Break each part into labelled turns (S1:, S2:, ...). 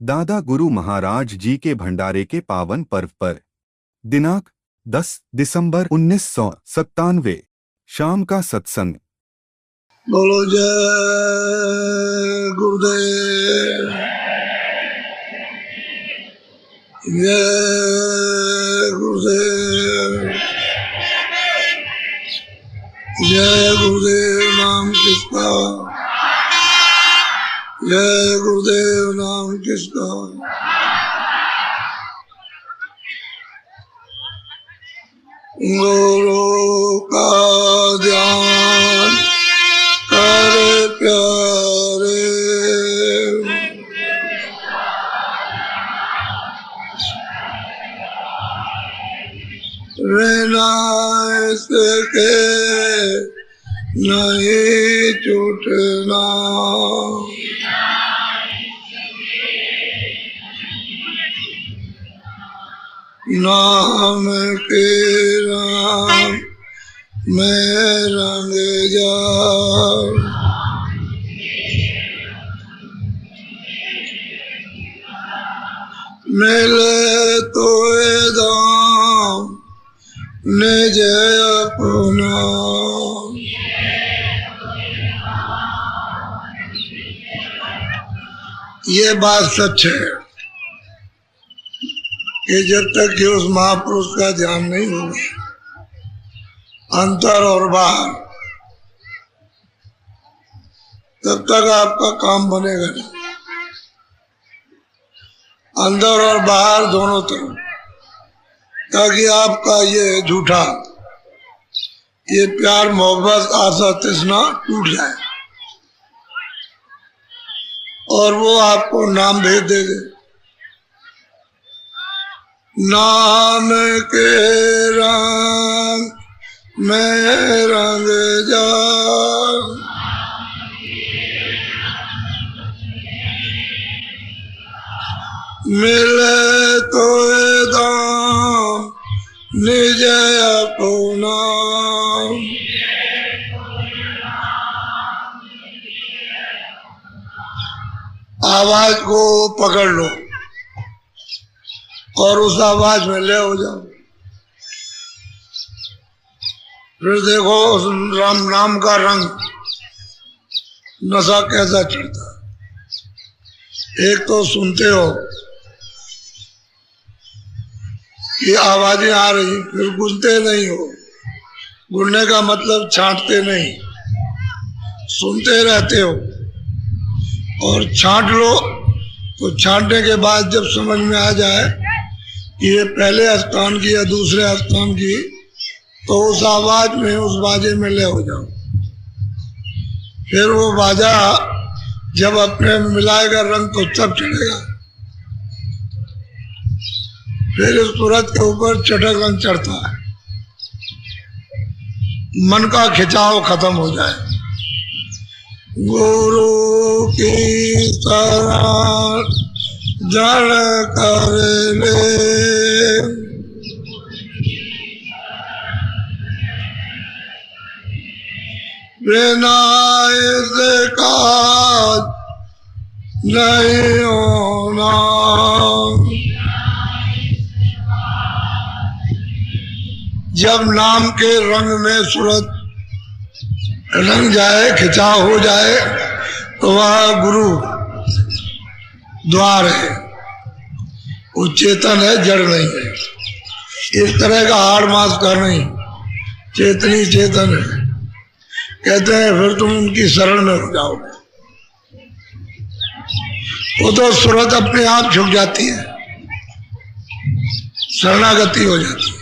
S1: दादा गुरु महाराज जी के भंडारे के पावन पर्व पर दिनांक 10 दिसंबर 1997 शाम का सत्संग।
S2: बोलो जय गुरुदेव, जय गुरुदेव, जय गुरुदेव नाम किसका, जय गुरुदेव नाम किसका। गुरु का ध्यान करे प्यारे, रहना इसके नहीं छूटना, नाम के राम में रंग जाओ, मिले तो दाम निज अपना। ये बात सच है कि जब तक कि उस महापुरुष का ध्यान नहीं होगा, अंतर और बाहर, तब तक आपका काम बनेगा नहीं। अंदर और बाहर दोनों तरफ, ताकि आपका ये झूठा, ये प्यार मोहब्बत आशा तृष्णा टूट जाए और वो आपको नाम भेज देंगे। नाम के रंग में रंग जा, मिले तो दाम निज अपना। आवाज को पकड़ लो और उस आवाज में ले हो जाओ। फिर देखो उस राम नाम का रंग, नशा कैसा चढ़ता है। एक तो सुनते हो कि आवाजें आ रही, फिर गुनते नहीं हो। गुनने का मतलब छांटते नहीं, सुनते रहते हो। और छांट लो तो छांटने के बाद जब समझ में आ जाए कि ये पहले स्थान की या दूसरे स्थान की, तो उस आवाज में, उस बाजे में ले हो जाओ। फिर वो बाजा जब अपने में मिलाएगा रंग तो तब चढ़ेगा। फिर इस सूरत के ऊपर चटक रंग चढ़ता है, मन का खिंचाव खत्म हो जाए। गुरु की शरण जड़ कर ले, बिना इसका नहीं होना। जब नाम के रंग में सूरत रंग जाए, खिंचाव हो जाए, तो वह गुरु द्वार है। वो चेतन है, जड़ नहीं है। इस तरह का हाड़ मास का नहीं, चेतनी चेतन है। कहते हैं फिर तुम उनकी शरण में हो जाओगे। वो तो सूरत अपने आप झुक जाती है, शरणागति हो जाती है।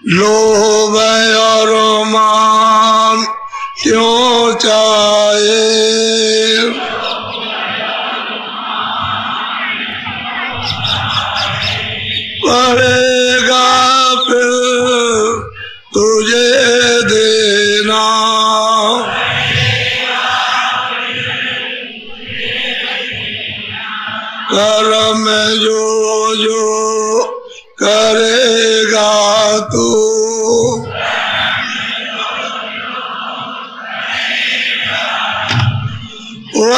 S2: लोभ और मान क्यों चाहे, पड़ेगा फिर तुझे देना। कर्म जो जो करेगा तू,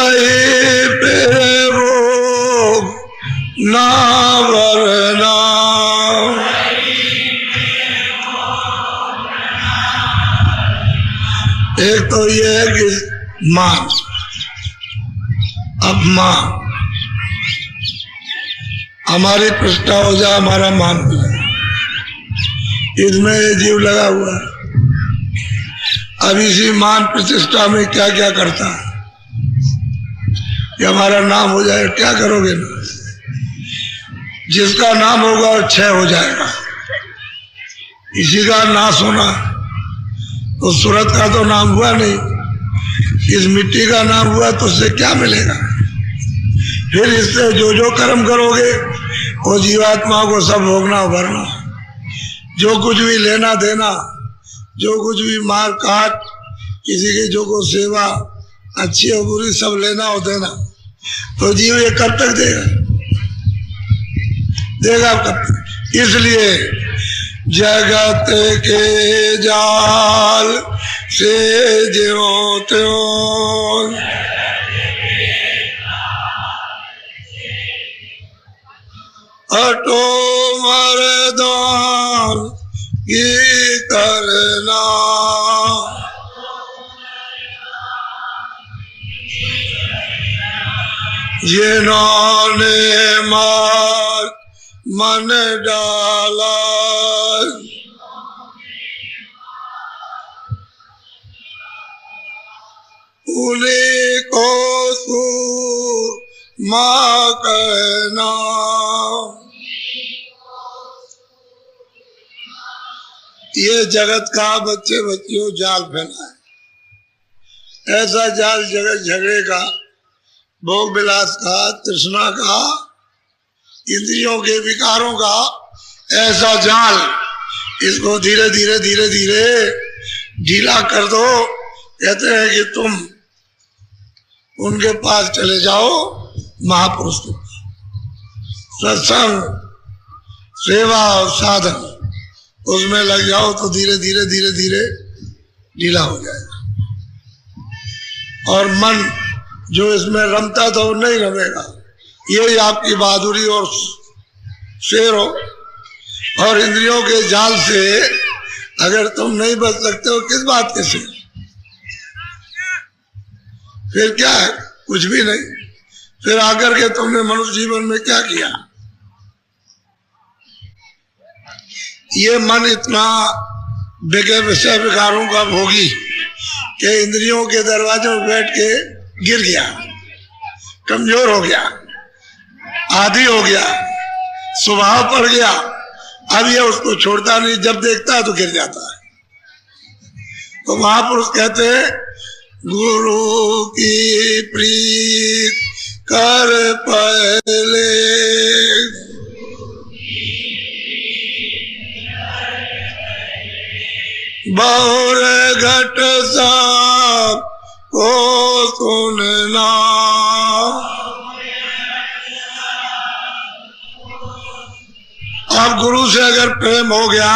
S2: वही पे वो ना वरना। एक तो ये है कि मान, अब मान हमारी प्रतिष्ठा हो जाए, हमारा मान हो जाए, इसमें ये जीव लगा हुआ है। अब इसी मान प्रतिष्ठा में क्या क्या करता है कि हमारा नाम हो जाए। क्या करोगे ना, जिसका नाम होगा वो क्षय हो जाएगा, इसी का नाश होना। तो सूरत का तो नाम हुआ नहीं, इस मिट्टी का नाम हुआ, तो उससे क्या मिलेगा। फिर इससे जो जो कर्म करोगे वो जीवात्मा को सब भोगना भरना। जो कुछ भी लेना देना, जो कुछ भी मार काट, किसी की जो को सेवा अच्छी और बुरी सब लेना और देना, तो जीव ये कब तक देगा, देगा कब तक। इसलिए जगत के जाल से ज्यों त्यों हटो मर्दान की करना। जिन्होंने मार मन डाला, उन्हीं को सूरमा कहना। ये जगत का बच्चे बच्चियों जाल फैला है। ऐसा जाल जगत झगड़े का, भोग विलास का, तृष्णा का, इंद्रियों के विकारों का ऐसा जाल, इसको धीरे धीरे धीरे धीरे ढीला कर दो। कहते हैं कि तुम उनके पास चले जाओ, महापुरुष के सत्संग, सेवा और साधन, उसमें लग जाओ तो धीरे धीरे धीरे धीरे ढीला हो जाएगा। और मन जो इसमें रमता था वो नहीं रमेगा। ये आपकी बहादुरी और शेर हो। और इंद्रियों के जाल से अगर तुम नहीं बच सकते हो, किस बात के शेर, फिर क्या है, कुछ भी नहीं। फिर आकर के तुमने मनुष्य जीवन में क्या किया। ये मन इतना बेगे विषय विकारों का भोगी कि इंद्रियों के दरवाजे में बैठ के गिर गया, कमजोर हो गया, आदी हो गया, स्वभाव पड़ गया। अब ये उसको छोड़ता नहीं, जब देखता है तो गिर जाता है। तो महापुरुष कहते हैं, गुरु की प्रीत कर पहले, बहुर घट सब को सुनना। अब गुरु से अगर प्रेम हो गया,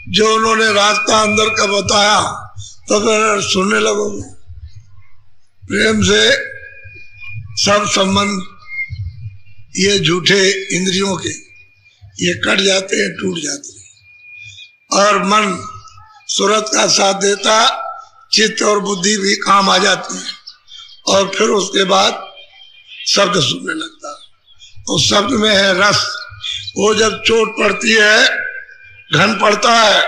S2: जो उन्होंने रास्ता अंदर का बताया, तो फिर सुनने लगोगे। प्रेम से सब संबंध ये झूठे इंद्रियों के ये कट जाते हैं, टूट जाते हैं। और मन सूरत का साथ देता, चित्त और बुद्धि भी काम आ जाती है। और फिर उसके बाद शब्द सुनने लगता है। तो शब्द में है रस। वो जब चोट पड़ती है, घन पड़ता है,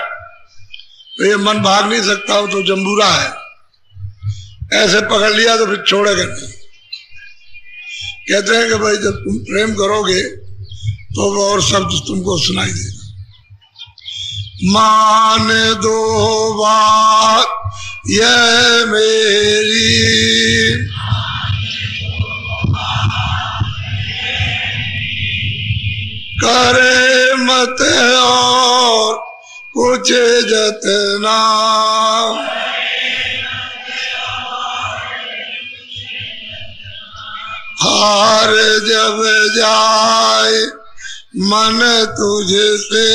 S2: तो ये मन भाग नहीं सकता, वो तो जंबूरा है। ऐसे पकड़ लिया तो फिर छोड़ेगा नहीं। कहते हैं कि भाई जब तुम प्रेम करोगे तो वो और शब्द तुमको सुनाई देगा। मान दो बात ये मेरी, करे मत और कुछ जतना, हार जब जाए मन तुझसे,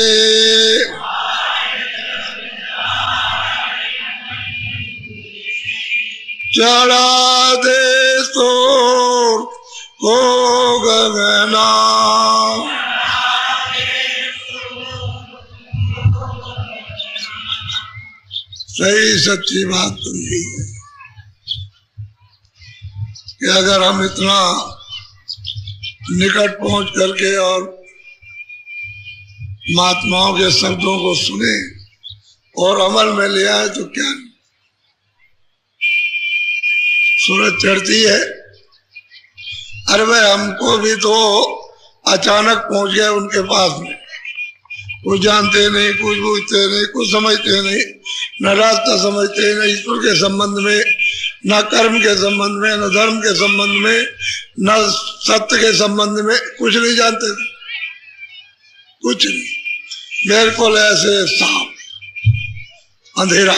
S2: चढ़ा दे को गगना। सही सच्ची बात तो यही है कि अगर हम इतना निकट पहुंच करके और महात्माओं के शब्दों को सुने और अमल में ले आए तो क्या नहीं। सूरज चढ़ती है, अरे भाई हमको भी तो अचानक पहुंच गए उनके पास में, कुछ जानते नहीं, कुछ पूछते नहीं, कुछ समझते नहीं, न रास्ता समझते, न ईश्वर के संबंध में, न कर्म के संबंध में, न धर्म के संबंध में, न सत्य के संबंध में, कुछ नहीं जानते थे, कुछ नहीं। बिल्कुल ऐसे साफ अंधेरा,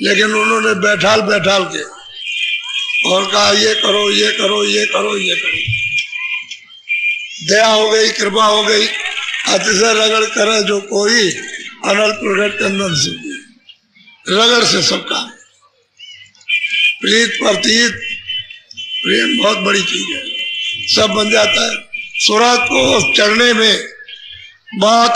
S2: लेकिन उन्होंने बैठाल के और कहा ये करो, ये करो, ये करो, ये करो। दया हो गई, कृपा हो गई, अतिशय रगड़ करे जो कोई अनर्थ प्रकट चंदन से, रगड़ से सब काम। प्रीत प्रतीत प्रेम बहुत बड़ी चीज है, सब बन जाता है। सूरज को चढ़ने में बहुत